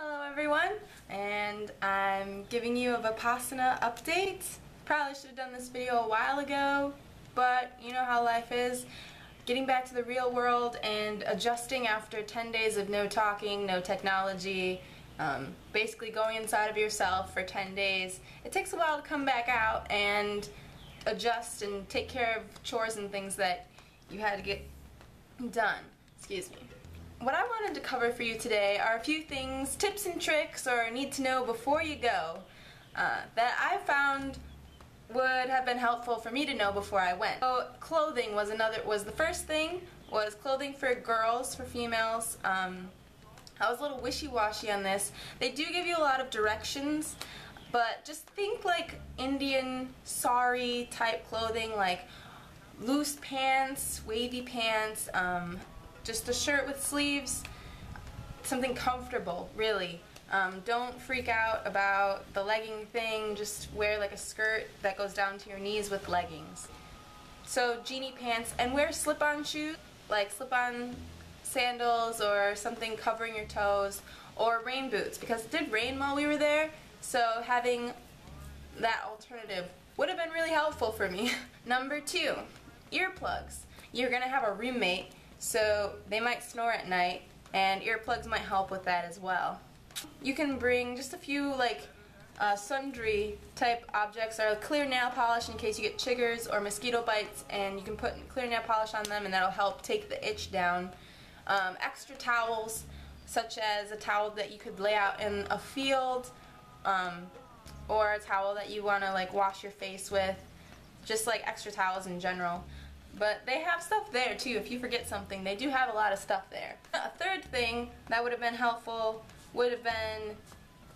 Hello everyone, and I'm giving you a Vipassana update. Probably should have done this video a while ago, but you know how life is. Getting back to the real world and adjusting after 10 days of no talking, no technology, basically going inside of yourself for 10 days. It takes a while to come back out and adjust and take care of chores and things that you had to get done. Excuse me. What I wanted to cover for you today are a few things, tips and tricks, or need to know before you go, that I found would have been helpful for me to know before I went. So clothing was the first thing, was clothing for girls, for females. I was a little wishy-washy on this. They do give you a lot of directions, but just think like Indian sari type clothing, like loose pants, wavy pants, just a shirt with sleeves, something comfortable, really. Don't freak out about the legging thing, just wear like a skirt that goes down to your knees with leggings. So jeany pants, and wear slip-on shoes, like slip-on sandals or something covering your toes, or rain boots, because it did rain while we were there, so having that alternative would have been really helpful for me. Number 2, earplugs. You're gonna have a roommate, so they might snore at night, and earplugs might help with that as well. You can bring just a few like sundry type objects, or clear nail polish in case you get chiggers or mosquito bites, and you can put clear nail polish on them and that'll help take the itch down. Extra towels, such as a towel that you could lay out in a field, or a towel that you want to like wash your face with, just like extra towels in general. But they have stuff there too. If you forget something, they do have a lot of stuff there. A third thing that would have been helpful would have been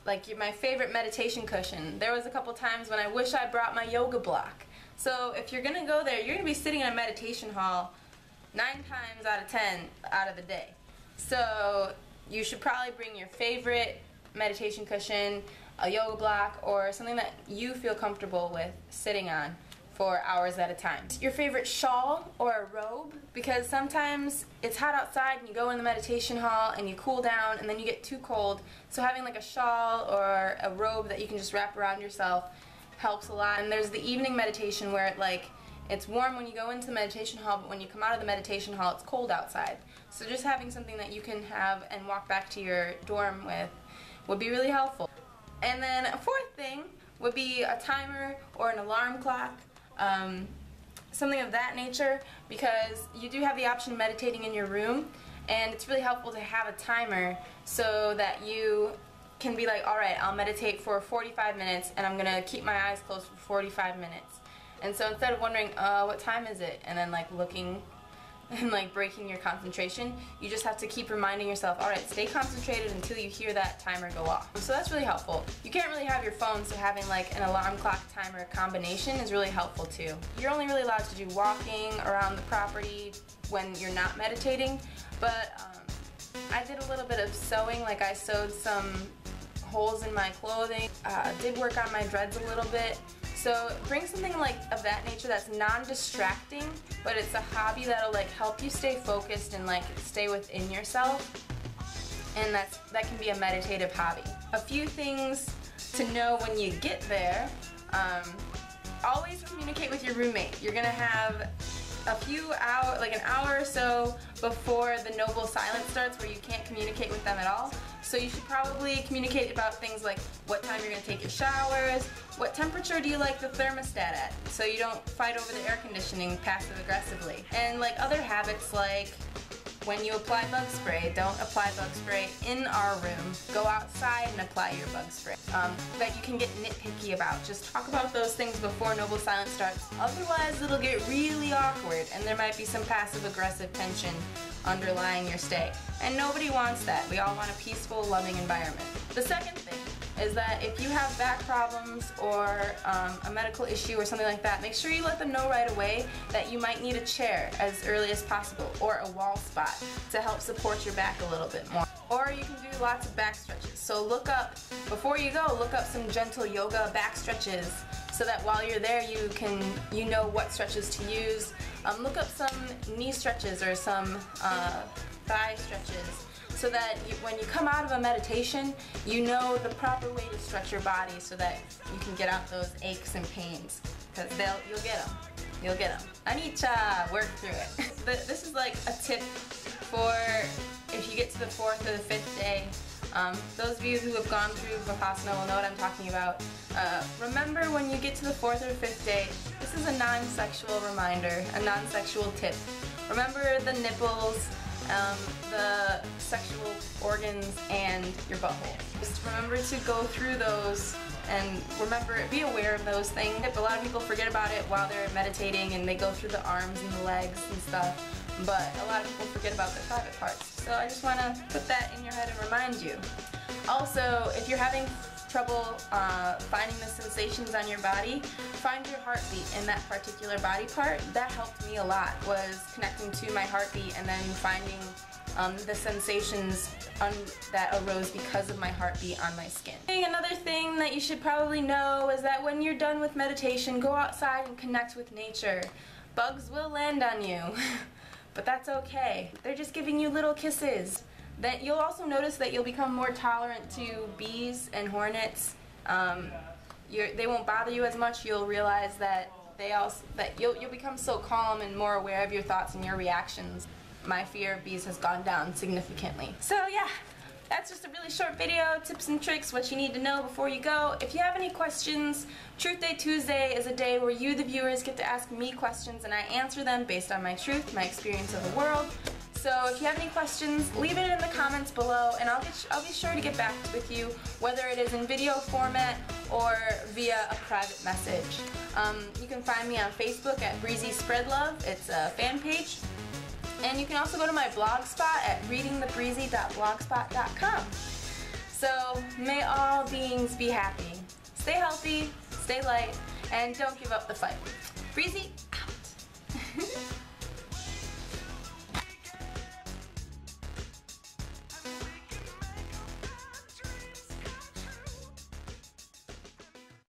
like my favorite meditation cushion. There was a couple times when I wish I brought my yoga block. So if you're gonna go there, you're gonna be sitting in a meditation hall 9 times out of 10 out of the day. So you should probably bring your favorite meditation cushion, a yoga block, or something that you feel comfortable with sitting on for hours at a time. Your favorite shawl or a robe, because sometimes it's hot outside and you go in the meditation hall and you cool down and then you get too cold, so having like a shawl or a robe that you can just wrap around yourself helps a lot. And there's the evening meditation where it's warm when you go into the meditation hall, but when you come out of the meditation hall it's cold outside. So just having something that you can have and walk back to your dorm with would be really helpful. And then a fourth thing would be a timer or an alarm clock. Something of that nature, because you do have the option of meditating in your room, and it's really helpful to have a timer so that you can be like, alright, I'll meditate for 45 minutes and I'm gonna keep my eyes closed for 45 minutes. And so instead of wondering, what time is it, and then like looking and like breaking your concentration, you just have to keep reminding yourself, alright, stay concentrated until you hear that timer go off. So that's really helpful. You can't really have your phone, so having like an alarm clock timer combination is really helpful too. You're only really allowed to do walking around the property when you're not meditating, but I did a little bit of sewing, like I sewed some holes in my clothing, did work on my dreads a little bit. So bring something like of that nature that's non-distracting, but it's a hobby that'll like help you stay focused and like stay within yourself, and that can be a meditative hobby. A few things to know when you get there: always communicate with your roommate. You're gonna have a few hours, like an hour or so before the noble silence starts, where you can't communicate with them at all. So you should probably communicate about things like what time you're going to take your showers, what temperature do you like the thermostat at, so you don't fight over the air conditioning passive aggressively. And like other habits, like when you apply bug spray, don't apply bug spray in our room. Go outside and apply your bug spray. That you can get nitpicky about. Just talk about those things before noble silence starts. Otherwise it'll get really awkward and there might be some passive aggressive tension underlying your stay. And nobody wants that. We all want a peaceful, loving environment. The second thing is that if you have back problems or a medical issue or something like that, make sure you let them know right away that you might need a chair as early as possible, or a wall spot to help support your back a little bit more. Or you can do lots of back stretches. So look up, before you go, look up some gentle yoga back stretches so that while you're there you know what stretches to use. Look up some knee stretches or some thigh stretches so that when you come out of a meditation, you know the proper way to stretch your body so that you can get out those aches and pains, because you'll get them. You'll get them. Anicca, work through it. This is like a tip for if you get to the 4th or the 5th day. Those of you who have gone through Vipassana will know what I'm talking about. Remember, when you get to the 4th or 5th day, this is a non-sexual reminder, a non-sexual tip. Remember the nipples, the sexual organs, and your butthole. Just remember to go through those and be aware of those things. A lot of people forget about it while they're meditating and they go through the arms and the legs and stuff, but a lot of people forget about their private parts. So I just want to put that in your head and remind you. Also, if you're having trouble finding the sensations on your body, find your heartbeat in that particular body part. That helped me a lot, was connecting to my heartbeat and then finding the sensations that arose because of my heartbeat on my skin. Another thing that you should probably know is that when you're done with meditation, go outside and connect with nature. Bugs will land on you, but that's okay. They're just giving you little kisses. Then you'll also notice that you'll become more tolerant to bees and hornets. They won't bother you as much. You'll realize that you'll become so calm and more aware of your thoughts and your reactions. My fear of bees has gone down significantly. So yeah, that's just a really short video, tips and tricks, what you need to know before you go. If you have any questions, Truth Day Tuesday is a day where you, the viewers, get to ask me questions and I answer them based on my truth, my experience of the world. So if you have any questions, leave it in the comments below and I'll be sure to get back with you, whether it is in video format or via a private message. You can find me on Facebook at Breezy Spread Love. It's a fan page. And you can also go to my blog spot at readingthebreezy.blogspot.com. So may all beings be happy. Stay healthy, stay light, and don't give up the fight. Breezy out.